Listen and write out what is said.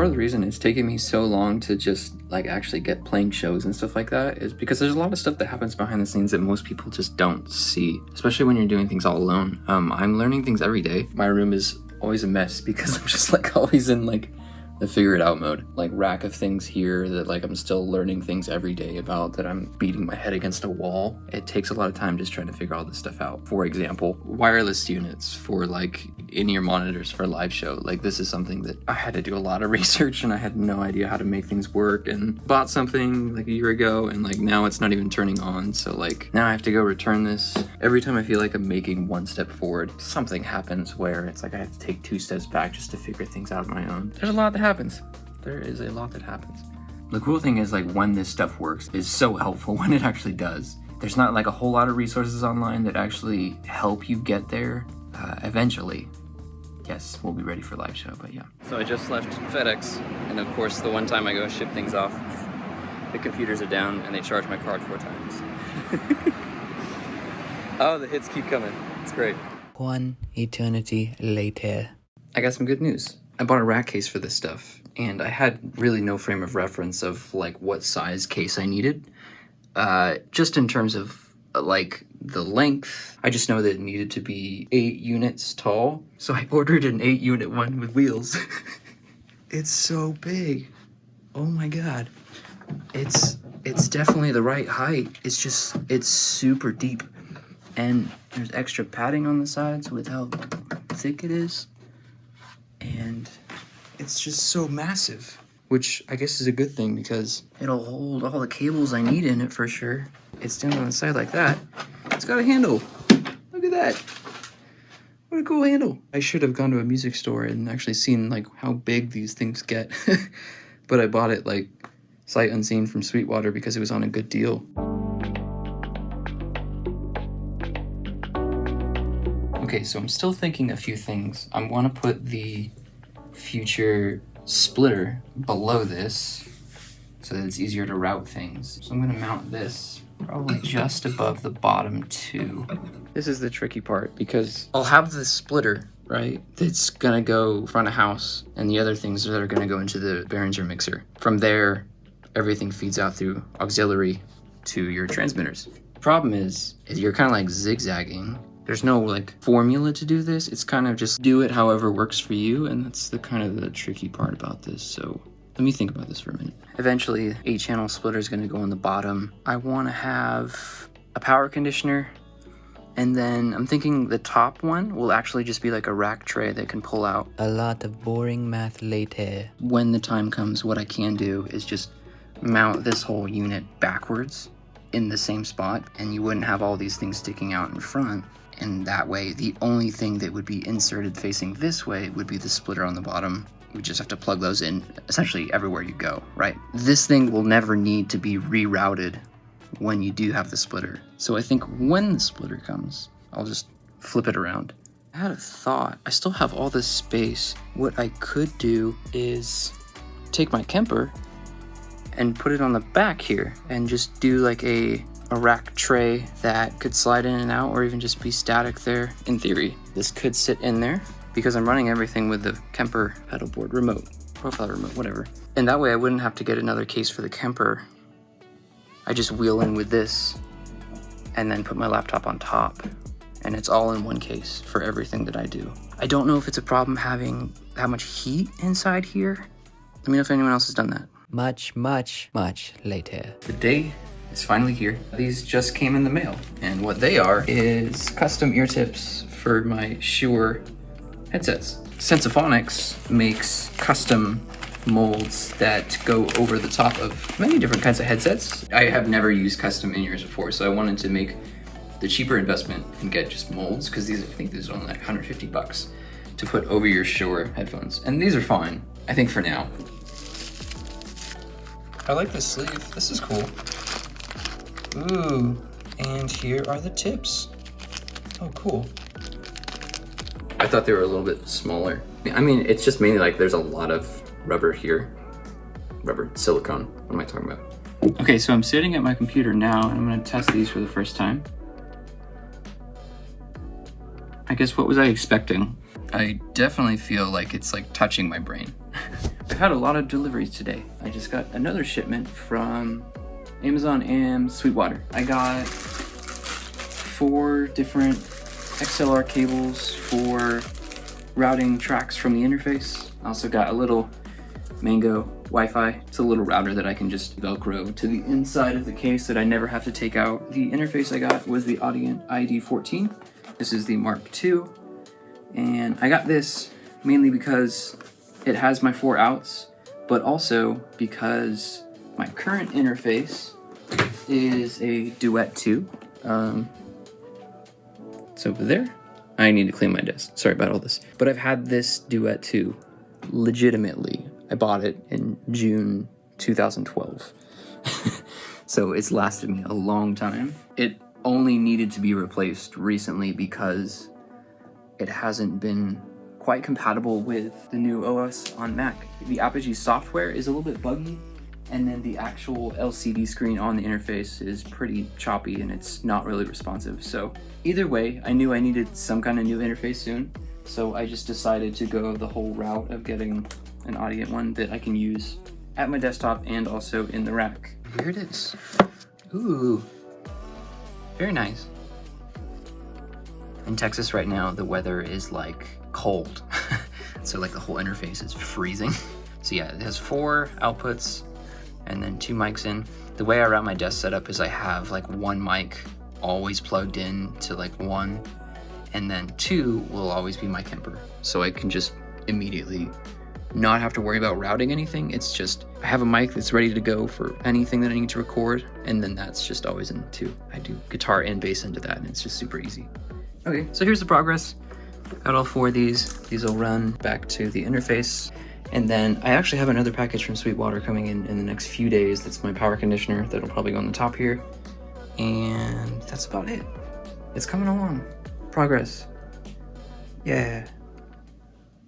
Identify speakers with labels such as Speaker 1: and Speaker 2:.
Speaker 1: part of the reason it's taking me so long to just like actually get playing shows and stuff like that is because there's a lot of stuff that happens behind the scenes that most people just don't see, especially when you're doing things all alone. I'm learning things every day. My room is always a mess because I'm just like always in like the figure it out mode, like rack of things here that like I'm still learning things every day about, that I'm beating my head against a wall. It takes a lot of time just trying to figure all this stuff out. For example, wireless units for like in-ear monitors for a live show. Like this is something that I had to do a lot of research and I had no idea how to make things work, and bought something like a year ago and like now it's not even turning on. So like now I have to go return this. Every time I feel like I'm making one step forward, something happens where it's like I have to take 2 steps back just to figure things out on my own. There's a lot that happens. There is a lot that happens. The cool thing is like when this stuff works is so helpful when it actually does. There's not like a whole lot of resources online that actually help you get there eventually. Yes, we'll be ready for live show, but yeah. So I just left FedEx, and of course the one time I go ship things off, the computers are down and they charge my card 4 times. Oh, the hits keep coming. It's great.
Speaker 2: One eternity later.
Speaker 1: I got some good news. I bought a rack case for this stuff, and I had really no frame of reference of like what size case I needed. Just in terms of like the length, I just know that it needed to be 8 units tall. So I ordered an 8-unit one with wheels. It's so big. Oh my God. It's definitely the right height. It's super deep. And there's extra padding on the sides with how thick it is. And it's just so massive, which I guess is a good thing because it'll hold all the cables I need in it for sure. It's down on the side like that. It's got a handle. Look at that. What a cool handle. I should have gone to a music store and actually seen like how big these things get. But I bought it like sight unseen from Sweetwater because it was on a good deal. Okay, so I'm still thinking a few things. I want to put the future splitter below this so that it's easier to route things. So I'm going to mount this probably just above the bottom 2. This is the tricky part because I'll have the splitter, right? That's going to go front of house, and the other things that are going to go into the Behringer mixer. From there, everything feeds out through auxiliary to your transmitters. The problem is you're kind of like zigzagging. There's no like formula to do this. It's kind of just do it however works for you, and that's the kind of the tricky part about this. So let me think about this for a minute. Eventually, 8-channel splitter is going to go on the bottom. I want to have a power conditioner, and then I'm thinking the top one will actually just be like a rack tray that can pull out.
Speaker 2: A lot of boring math later.
Speaker 1: When the time comes, what I can do is just mount this whole unit backwards in the same spot, and you wouldn't have all these things sticking out in front. And that way, the only thing that would be inserted facing this way would be the splitter on the bottom. You just have to plug those in essentially everywhere you go, right? This thing will never need to be rerouted when you do have the splitter. So I think when the splitter comes, I'll just flip it around. I had a thought. I still have all this space. What I could do is take my Kemper and put it on the back here and just do like a rack tray that could slide in and out, or even just be static there. In theory, this could sit in there because I'm running everything with the Kemper pedal board remote, profile remote, whatever. And that way I wouldn't have to get another case for the Kemper. I just wheel in with this and then put my laptop on top, and it's all in one case for everything that I do. I don't know if it's a problem having that much heat inside here. Let me know if anyone else has done that.
Speaker 2: Much, much, much later.
Speaker 1: The day is finally here. These just came in the mail, and what they are is custom ear tips for my Shure headsets. Sensaphonics makes custom molds that go over the top of many different kinds of headsets. I have never used custom in-ears before, so I wanted to make the cheaper investment and get just molds, because these, I think these are only like 150 bucks to put over your Shure headphones. And these are fine, I think, for now. I like this sleeve, this is cool. Ooh, and here are the tips. Oh, cool. I thought they were a little bit smaller. I mean, it's just mainly like there's a lot of rubber here. Rubber, silicone, what am I talking about? Okay, so I'm sitting at my computer now and I'm gonna test these for the first time. I guess what was I expecting? I definitely feel like it's like touching my brain. I've had a lot of deliveries today. I just got another shipment from Amazon and Sweetwater. I got 4 different XLR cables for routing tracks from the interface. I also got a little Mango Wi-Fi. It's a little router that I can just Velcro to the inside of the case that I never have to take out. The interface I got was the Audient ID14. This is the Mark II. And I got this mainly because it has my 4 outs, but also because my current interface is a Duet 2. It's over there. I need to clean my desk. Sorry about all this. But I've had this Duet 2 legitimately. I bought it in June 2012. So it's lasted me a long time. It only needed to be replaced recently because it hasn't been quite compatible with the new OS on Mac. The Apogee software is a little bit buggy, and then the actual LCD screen on the interface is pretty choppy and it's not really responsive. So either way, I knew I needed some kind of new interface soon, so I just decided to go the whole route of getting an Audient one that I can use at my desktop and also in the rack. Here it is. Ooh, very nice. In Texas right now, the weather is like cold. So like the whole interface is freezing. So yeah, it has 4 outputs and then 2 mics in. The way I route my desk setup is I have like 1 mic always plugged in to like 1, and then 2 will always be my Kemper. So I can just immediately not have to worry about routing anything. It's just, I have a mic that's ready to go for anything that I need to record, and then that's just always in 2. I do guitar and bass into that, and it's just super easy. Okay, so here's the progress. Got all 4 of these. These will run back to the interface. And then I actually have another package from Sweetwater coming in the next few days. That's my power conditioner that'll probably go on the top here. And that's about it. It's coming along. Progress. Yeah.